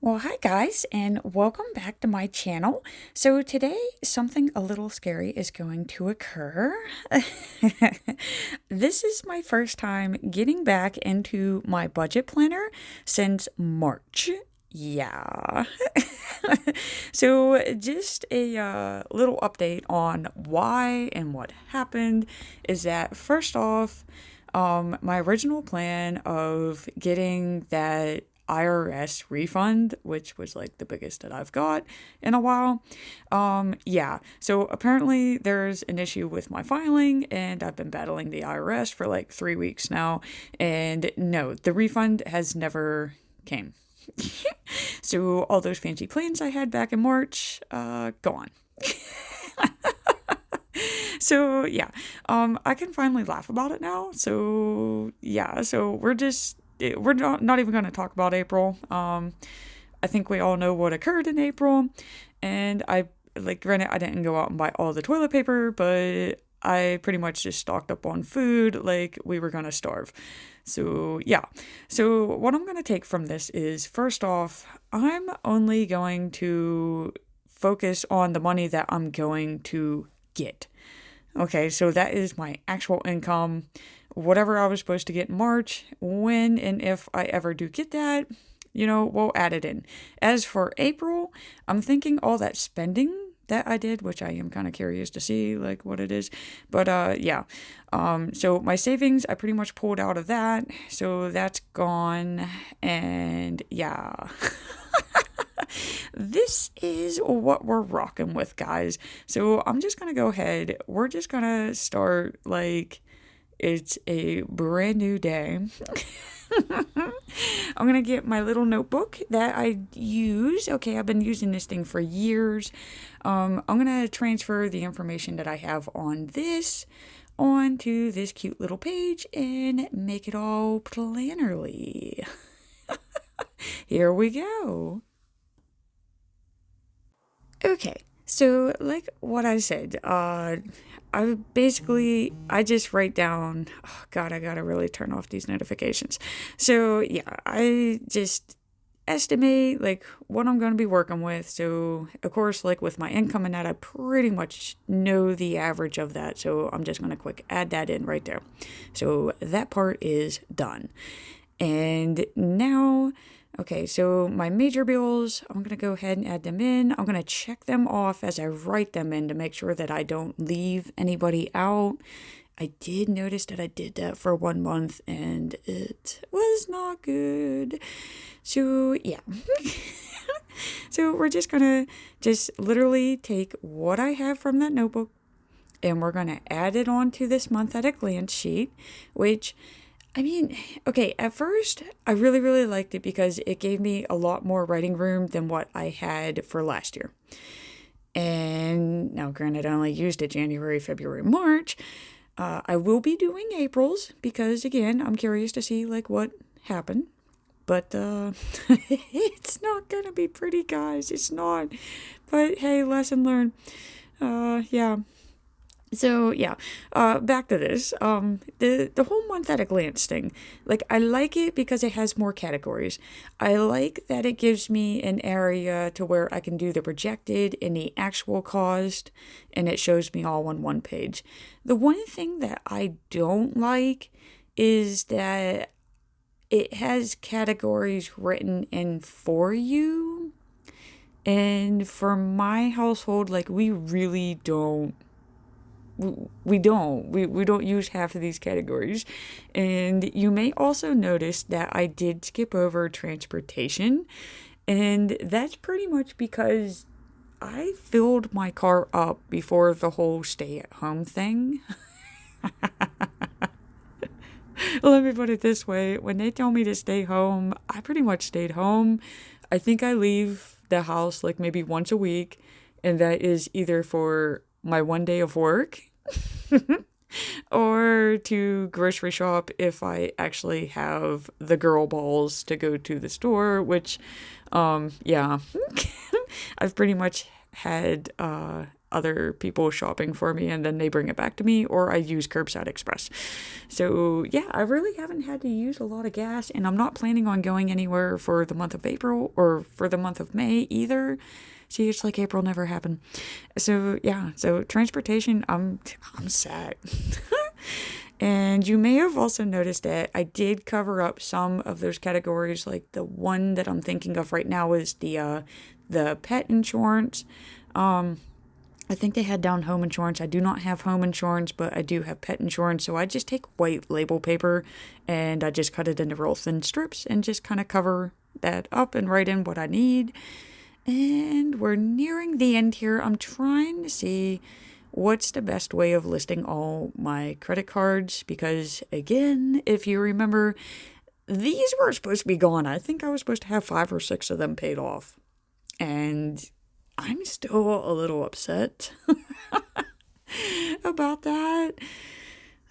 Well, hi guys, and welcome back to my channel. So today, something a little scary is going to occur. This is my first time getting back into my budget planner since March. Yeah. So just a little update on why and what happened is that first off, my original plan of getting that IRS refund, which was like the biggest that I've got in a while. Yeah, so apparently there's an issue with my filing, and I've been battling the IRS for like 3 weeks now, and no, the refund has never came. So all those fancy plans I had back in March, gone. So yeah, I can finally laugh about it now. So yeah, so we're not even going to talk about April. I think we all know what occurred in April, and granted I didn't go out and buy all the toilet paper, but I pretty much just stocked up on food like we were gonna starve. So yeah, so what I'm gonna take from this is first off, I'm only going to focus on the money that I'm going to get. Okay, so that is my actual income. Whatever I was supposed to get in March, when and if I ever do get that, we'll add it in. As for April, I'm thinking all that spending that I did, which I am kind of curious to see like what it is. But yeah. So my savings I pretty much pulled out of that. So that's gone. And yeah. This is what we're rocking with, guys. So I'm just gonna go ahead. We're just gonna start like it's a brand new day. I'm gonna get my little notebook that I use. Okay, I've been using this thing for years. I'm gonna transfer the information that I have on this onto this cute little page and make it all plannerly. Here we go. Okay, so like what I said, I just write down, oh God, I gotta really turn off these notifications. So yeah, I just estimate like what I'm gonna be working with. So of course, like with my income and that, I pretty much know the average of that. So I'm just gonna quick add that in right there. So that part is done. And now, okay, so my major bills, I'm going to go ahead and add them in. I'm going to check them off as I write them in to make sure that I don't leave anybody out. I did notice that I did that for 1 month and it was not good. So, yeah. So, we're just going to just literally take what I have from that notebook and we're going to add it onto this month at a glance sheet, which I mean, okay, at first, I really, really liked it because it gave me a lot more writing room than what I had for last year. And now, granted, I only used it January, February, March. I will be doing April's because, again, I'm curious to see, like, what happened. But it's not going to be pretty, guys. It's not. But, hey, lesson learned. Yeah. So yeah, back to this. The whole month at a glance thing. Like I like it because it has more categories. I like that it gives me an area to where I can do the projected and the actual cost, and it shows me all on one page. The one thing that I don't like is that it has categories written in for you, and for my household, like we really don't we don't use half of these categories. And you may also notice that I did skip over transportation, and that's pretty much because I filled my car up before the whole stay at home thing. Let me put it this way, when they tell me to stay home, I pretty much stayed home. I think I leave the house like maybe once a week, and that is either for my 1 day of work or to grocery shop if I actually have the girl balls to go to the store, which, yeah, I've pretty much had other people shopping for me and then they bring it back to me, or I use Curbside Express. So yeah, I really haven't had to use a lot of gas, and I'm not planning on going anywhere for the month of April or for the month of May either. See, it's like April never happened. So yeah, so transportation, I'm sad. And you may have also noticed that I did cover up some of those categories. Like the one that I'm thinking of right now is the pet insurance. I think they had down home insurance. I do not have home insurance, but I do have pet insurance. So I just take white label paper and I just cut it into real thin strips and just kind of cover that up and write in what I need. And we're nearing the end here. I'm trying to see what's the best way of listing all my credit cards because, again, if you remember, these were supposed to be gone. I think I was supposed to have 5 or 6 of them paid off. And I'm still a little upset about that.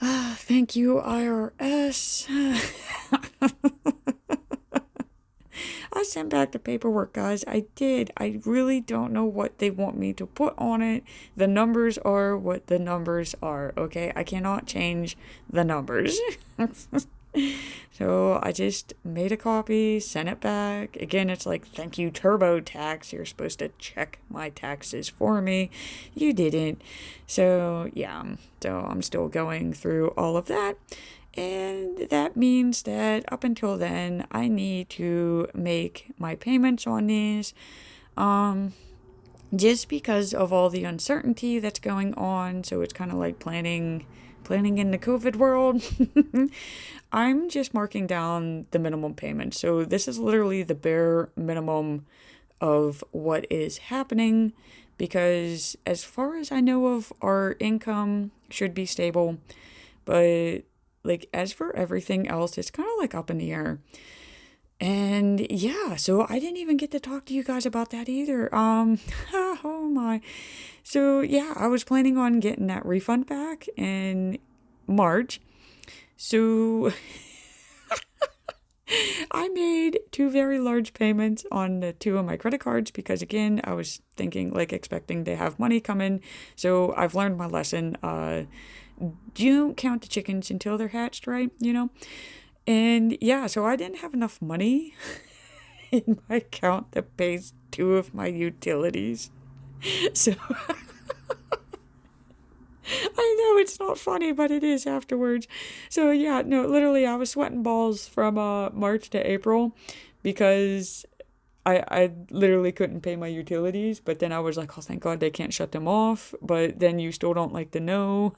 Thank you, IRS. I sent back the paperwork, guys. I did. I really don't know what they want me to put on it. The numbers are what the numbers are, okay? I cannot change the numbers. So I just made a copy, sent it back. Again, it's like, thank you, TurboTax. You're supposed to check my taxes for me. You didn't. So yeah, so I'm still going through all of that. And that means that up until then, I need to make my payments on these. Just because of all the uncertainty that's going on. So it's kind of like planning in the COVID world. I'm just marking down the minimum payment. So this is literally the bare minimum of what is happening because as far as I know of, our income should be stable. But like as for everything else, it's kind of like up in the air. And yeah, so I didn't even get to talk to you guys about that either. Oh my. So yeah, I was planning on getting that refund back in March. So I made 2 very large payments on the 2 of my credit cards because again, I was thinking like expecting to have money come in. So I've learned my lesson. Don't count the chickens until they're hatched, right? You know? And yeah, so I didn't have enough money in my account that pays 2 of my utilities. So I know it's not funny, but it is afterwards. So yeah, no, literally I was sweating balls from March to April because I literally couldn't pay my utilities, but then I was like, oh, thank God they can't shut them off. But then you still don't like to know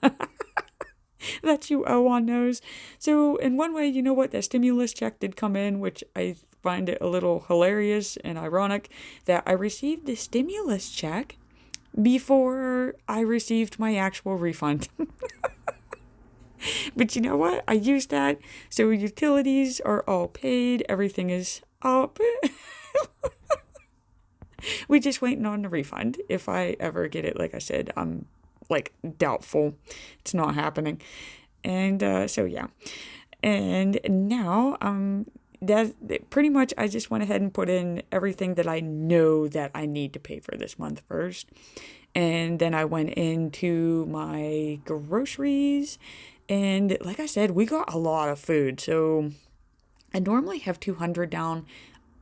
that you owe on those. So in one way, you know what? That stimulus check did come in, which I find it a little hilarious and ironic that I received the stimulus check before I received my actual refund. But you know what? I used that. So utilities are all paid. Everything is up. We're just waiting on the refund. If I ever get it, like I said, I'm like doubtful. It's not happening. And so yeah. And now that pretty much I just went ahead and put in everything that I know that I need to pay for this month first. And then I went into my groceries and like I said, we got a lot of food. So I normally have 200 down.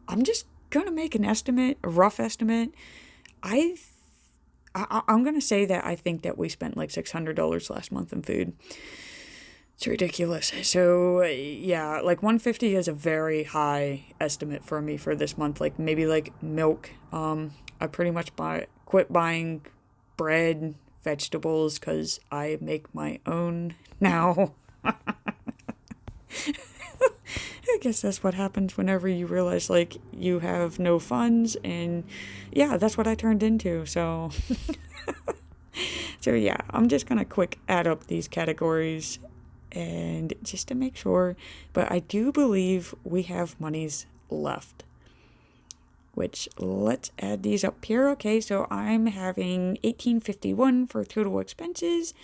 I'm just going to make an estimate, a rough estimate. I'm going to say that I think that we spent like $600 last month in food. It's ridiculous. So yeah, like 150 is a very high estimate for me for this month. Like maybe like milk. I pretty much quit buying bread, vegetables, because I make my own now. I guess that's what happens whenever you realize like you have no funds, and yeah, that's what I turned into. So so yeah, I'm just gonna quick add up these categories and just to make sure, but I do believe we have monies left, which let's add these up here. Okay, so I'm having $18.51 for total expenses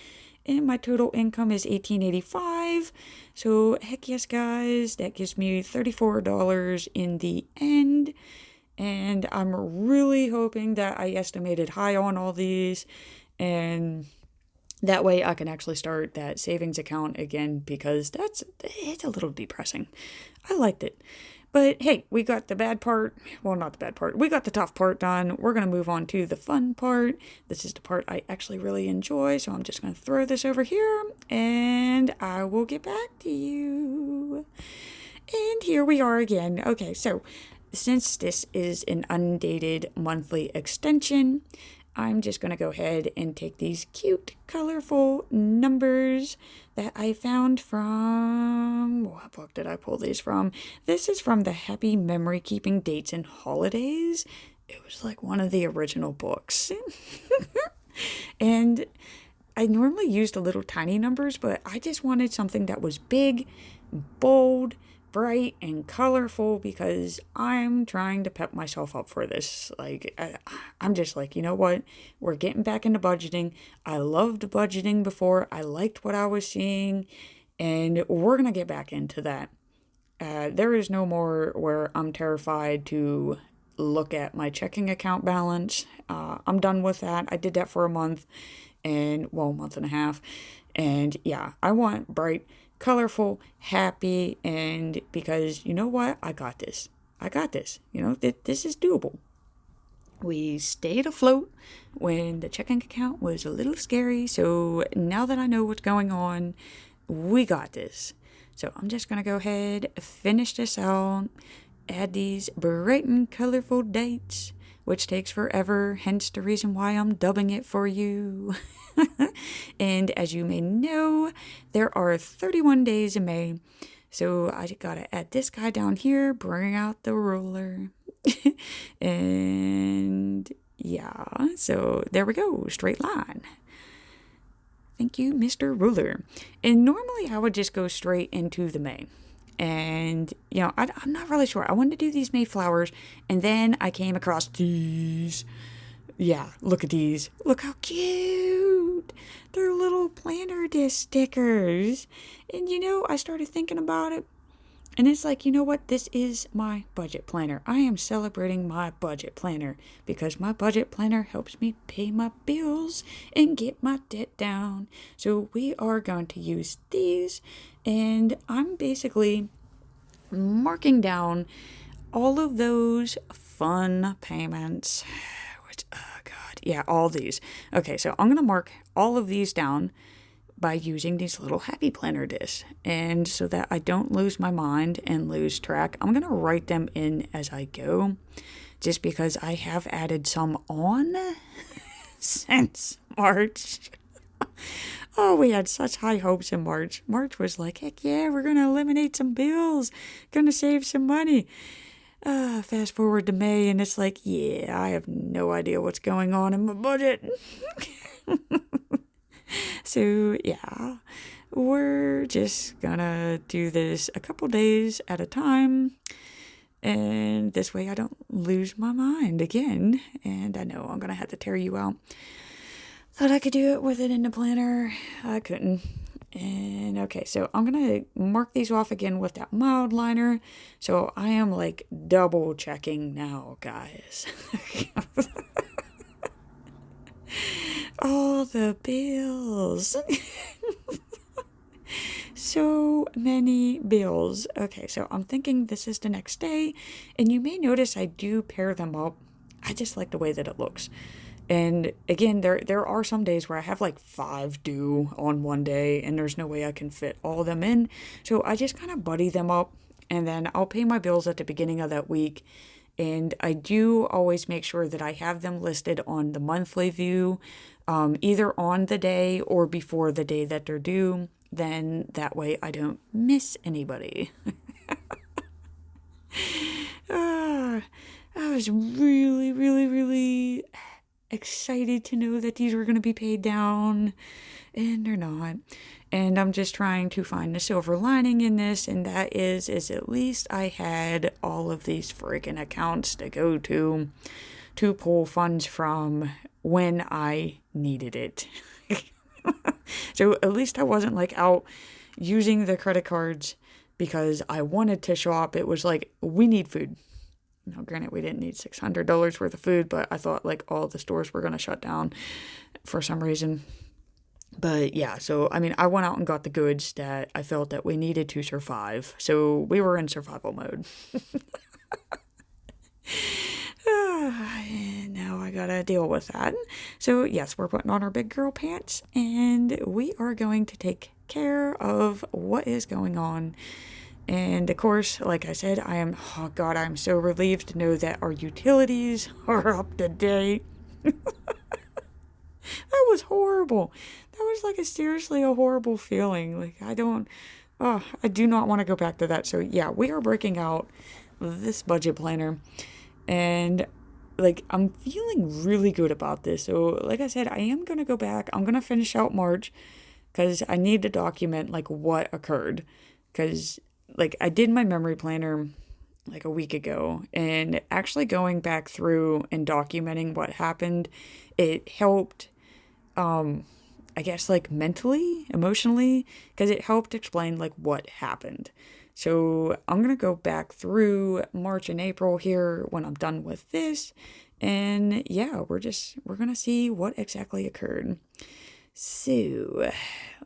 and my total income is $18.85. So heck yes, guys, that gives me $34 in the end. And I'm really hoping that I estimated high on all these And that way I can actually start that savings account again, because it's a little depressing. I liked it. But hey, we got the bad part. Well, not the bad part. We got the tough part done. We're going to move on to the fun part. This is the part I actually really enjoy. So I'm just going to throw this over here and I will get back to you. And here we are again. Okay, so since this is an undated monthly extension, I'm just going to go ahead and take these cute, colorful numbers that I found from... What book did I pull these from? This is from the Happy Memory Keeping Dates and Holidays. It was like one of the original books. And I normally used the little tiny numbers, but I just wanted something that was big, bold, bright and colorful, because I'm trying to pep myself up for this. Like, I'm just like, you know what? We're getting back into budgeting. I loved budgeting before. I liked what I was seeing, and we're going to get back into that. There is no more where I'm terrified to look at my checking account balance. I'm done with that. I did that for a month, a month and a half. And yeah, I want bright, colorful, happy, and because you know what? I got this. This is doable. We stayed afloat when the checking account was a little scary, so now that I know what's going on, we got this. So I'm just going to go ahead, finish this out, add these bright and colorful dates, which takes forever, hence the reason why I'm dubbing it for you. And as you may know, there are 31 days in May, so I gotta add this guy down here, bring out the ruler. And yeah, so there we go, straight line. Thank you, Mr. Ruler. And normally I would just go straight into the May. And, I'm not really sure. I wanted to do these Mayflowers, and then I came across these. Yeah, look at these. Look how cute. They're little planner disc stickers. And, I started thinking about it. And it's like, you know what? This is my budget planner. I am celebrating my budget planner because my budget planner helps me pay my bills and get my debt down. So we are going to use these. And I'm basically marking down all of those fun payments. All these. Okay, so I'm going to mark all of these down by using these little happy planner discs. And so that I don't lose my mind and lose track, I'm going to write them in as I go, just because I have added some on since March. Oh, we had such high hopes in March. March was like, heck yeah, we're going to eliminate some bills, going to save some money. Fast forward to May, and it's like, yeah, I have no idea what's going on in my budget. So, yeah, we're just gonna do this a couple days at a time. And this way I don't lose my mind again. And I know I'm gonna have to tear you out. Thought I could do it with it in the planner. I couldn't. And okay, so I'm going to mark these off again with that mild liner. So I am like double checking now, guys. All the bills. So many bills. Okay, so I'm thinking this is the next day. And you may notice I do pair them up. I just like the way that it looks. And again, there are some days where I have like 5 due on one day and there's no way I can fit all of them in. So I just kind of buddy them up, and then I'll pay my bills at the beginning of that week. And I do always make sure that I have them listed on the monthly view, either on the day or before the day that they're due. Then that way I don't miss anybody. I was really, really, really excited to know that these were going to be paid down, and they're not. And I'm just trying to find the silver lining in this, and that is at least I had all of these freaking accounts to go to pull funds from when I needed it. So at least I wasn't like out using the credit cards because I wanted to shop. It was like, we need food. Now, granted, we didn't need $600 worth of food, but I thought like all the stores were going to shut down for some reason. But yeah, so I mean, I went out and got the goods that I felt that we needed to survive. So we were in survival mode. And now I gotta deal with that. So yes, we're putting on our big girl pants and we are going to take care of what is going on. And of course, like I said, oh God, I'm so relieved to know that our utilities are up to date. That was horrible. That was like seriously a horrible feeling. Like I do not want to go back to that. So yeah, we are breaking out this budget planner and like I'm feeling really good about this. So like I said, I am going to go back. I'm going to finish out March because I need to document like what occurred. Because like I did my memory planner like a week ago and actually going back through and documenting what happened, it helped I guess like mentally, emotionally, because it helped explain like what happened. So I'm going to go back through March and April here when I'm done with this. And yeah, we're going to see what exactly occurred. So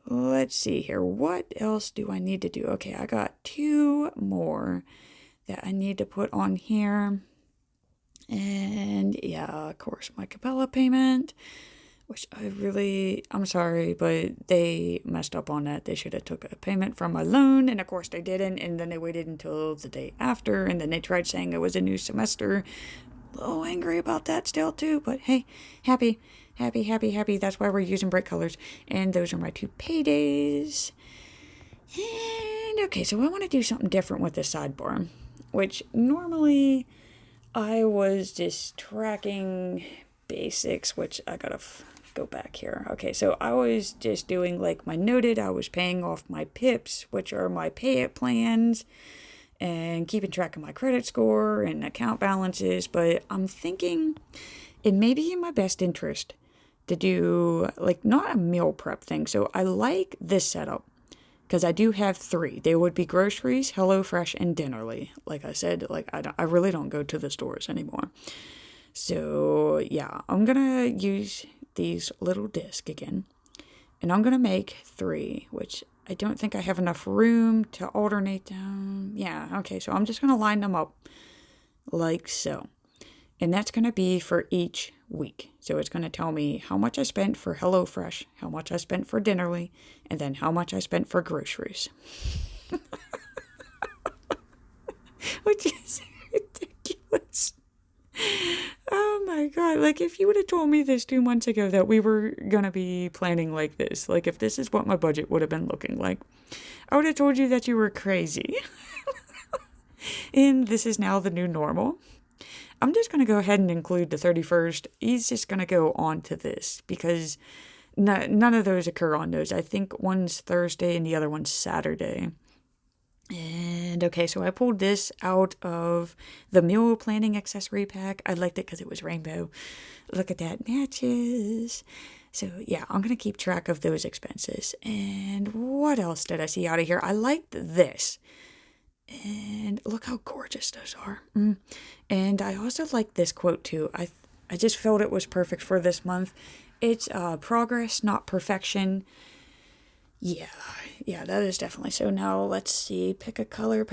let's see here. What else do I need to do? Okay, I got 2 more that I need to put on here. And yeah, of course, my Capella payment, which I'm sorry, but they messed up on that. They should have took a payment from my loan, and of course they didn't, and then they waited until the day after, and then they tried saying it was a new semester. A little angry about that still too, but hey, happy. That's why we're using bright colors. And those are my 2 paydays. And okay, so I want to do something different with this sidebar, which normally I was just tracking basics, which I gotta go back here. Okay, so I was just doing like my noted, I was paying off my PIPs, which are my pay it plans, and keeping track of my credit score and account balances. But I'm thinking it may be in my best interest to do like not a meal prep thing. So I like this setup because I do have 3. They would be groceries, HelloFresh, and Dinnerly. Like I said, like I really don't go to the stores anymore. So yeah, I'm gonna use these little discs again, and I'm gonna make 3, which I don't think I have enough room to alternate them. Yeah, okay, so I'm just gonna line them up like so, and that's gonna be for each week. So it's gonna tell me how much I spent for HelloFresh, how much I spent for Dinnerly, and then how much I spent for groceries. Which is ridiculous. Oh my God. Like, if you would have told me this 2 months ago that we were going to be planning like this, like, if this is what my budget would have been looking like, I would have told you that you were crazy. And this is now the new normal. I'm just going to go ahead and include the 31st. He's just going to go on to this because none of those occur on those. I think one's Thursday and the other one's Saturday. And okay, so I pulled this out of the meal planning accessory pack. I liked it because it was rainbow. Look at that, matches. So yeah, I'm going to keep track of those expenses. And what else did I see out of here? I liked this. And look how gorgeous those are. And I also like this quote too. I just felt it was perfect for this month. It's progress, not perfection. Yeah, that is definitely. So now let's see, pick a color,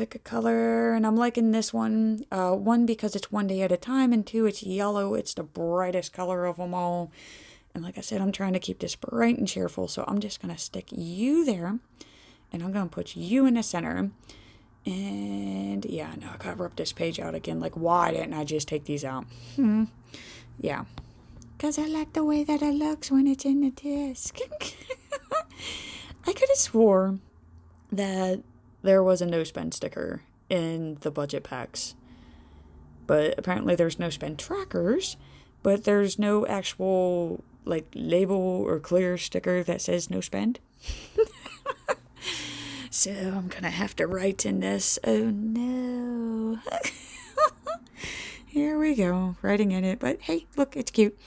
and I'm liking this one. 1, because it's 1 day at a time, and 2, it's yellow. It's the brightest color of them all. And like I said, I'm trying to keep this bright and cheerful, so I'm just going to stick you there, and I'm going to put you in the center. And yeah, no, I gotta rip this page out again. Like, why didn't I just take these out? Yeah. Because I like the way that it looks when it's in the disc. I could have swore that there was a no spend sticker in the budget packs. But apparently there's no spend trackers, but there's no actual like label or clear sticker that says no spend. So I'm gonna have to write in this. Oh no. Here we go, writing in it. But hey, look, it's cute.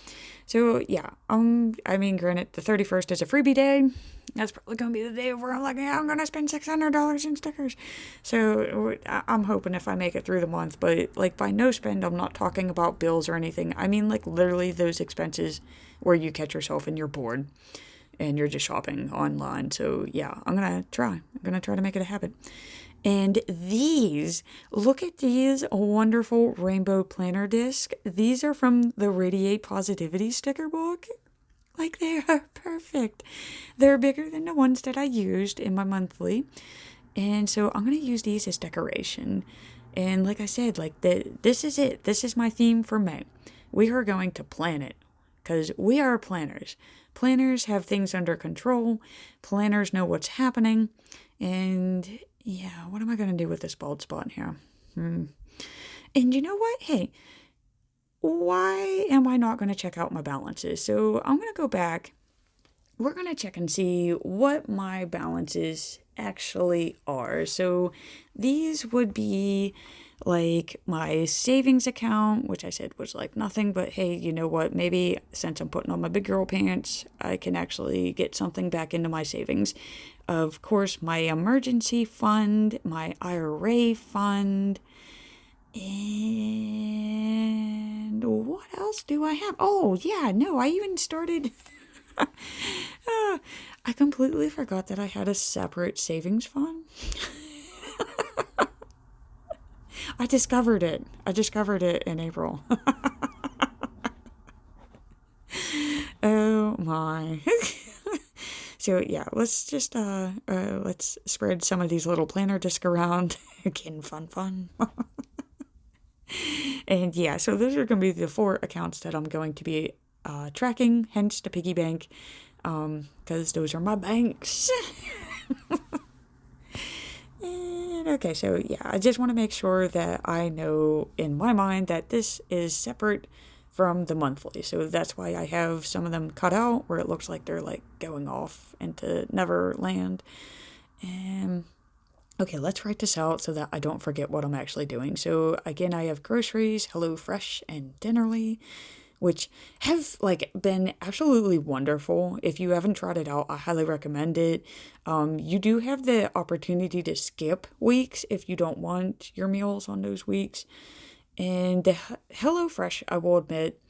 So yeah, I mean, granted, the 31st is a freebie day. That's probably going to be the day where I'm like, yeah, I'm going to spend $600 in stickers. So I'm hoping if I make it through the month, but like by no spend, I'm not talking about bills or anything. I mean, like literally those expenses where you catch yourself and you're bored and you're just shopping online. So yeah, I'm going to try. I'm going to try to make it a habit. And these, look at these wonderful rainbow planner discs. These are from the Radiate Positivity sticker book. Like, they are perfect. They're bigger than the ones that I used in my monthly. And so I'm going to use these as decoration. And like I said, like this is it. This is my theme for May. We are going to plan it because we are planners. Planners have things under control. Planners know what's happening. And yeah, what am I going to do with this bald spot here? And you know what? Hey, why am I not going to check out my balances? So I'm going to go back. We're going to check and see what my balances actually are. So these would be like my savings account, which I said was like nothing, but hey, you know what? Maybe since I'm putting on my big girl pants, I can actually get something back into my savings. Of course, my emergency fund, my IRA fund, and what else do I have? Oh, yeah, no, I even started. I completely forgot that I had a separate savings fund. I discovered it. In April. Oh my. So yeah, let's just let's spread some of these little planner discs around. Again, fun. And yeah, so those are going to be the 4 accounts that I'm going to be tracking, hence the piggy bank, because those are my banks. And okay, so yeah, I just want to make sure that I know in my mind that this is separate from the monthly. So that's why I have some of them cut out where it looks like they're like going off into Neverland. And okay, let's write this out so that I don't forget what I'm actually doing. So again, I have groceries, HelloFresh, and Dinnerly, which have like been absolutely wonderful. If you haven't tried it out, I highly recommend it. You do have the opportunity to skip weeks if you don't want your meals on those weeks. And the HelloFresh, I will admit,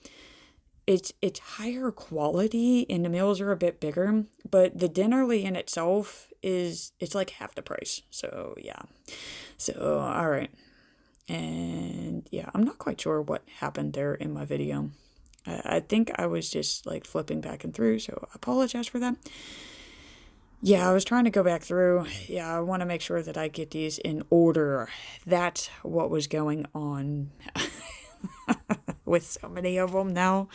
it's higher quality and the meals are a bit bigger, but the Dinnerly in itself it's like half the price. So yeah. So all right. And yeah, I'm not quite sure what happened there in my video. I think I was just like flipping back and through, so I apologize for that. Yeah, I was trying to go back through. Yeah, I want to make sure that I get these in order. That's what was going on with so many of them now.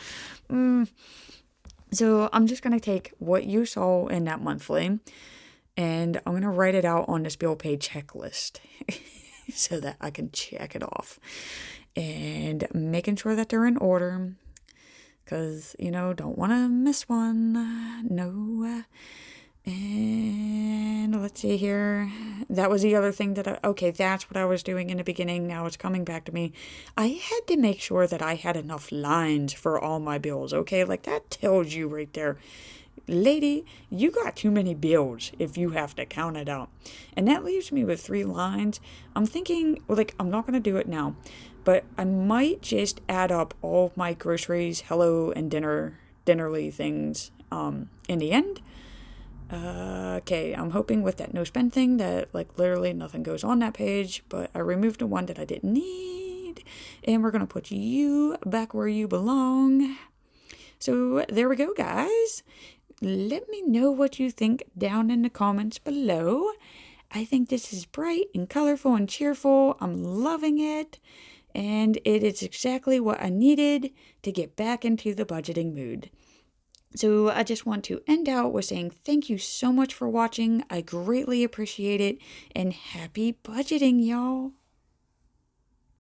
So I'm just going to take what you saw in that monthly and I'm going to write it out on this bill pay checklist so that I can check it off. And making sure that they're in order because, don't want to miss one. No. And let's see here. That was the other thing okay, that's what I was doing in the beginning. Now it's coming back to me. I had to make sure that I had enough lines for all my bills. Okay, like that tells you right there, lady, you got too many bills if you have to count it out. And that leaves me with 3 lines. I'm thinking, like, I'm not going to do it now, but I might just add up all of my groceries, hello, and dinnerly things in the end. Okay, I'm hoping with that no spend thing that like literally nothing goes on that page, but I removed the one that I didn't need, and we're going to put you back where you belong. So there we go, guys. Let me know what you think down in the comments below. I think this is bright and colorful and cheerful. I'm loving it. And it is exactly what I needed to get back into the budgeting mood. So I just want to end out with saying thank you so much for watching. I greatly appreciate it. And happy budgeting, y'all.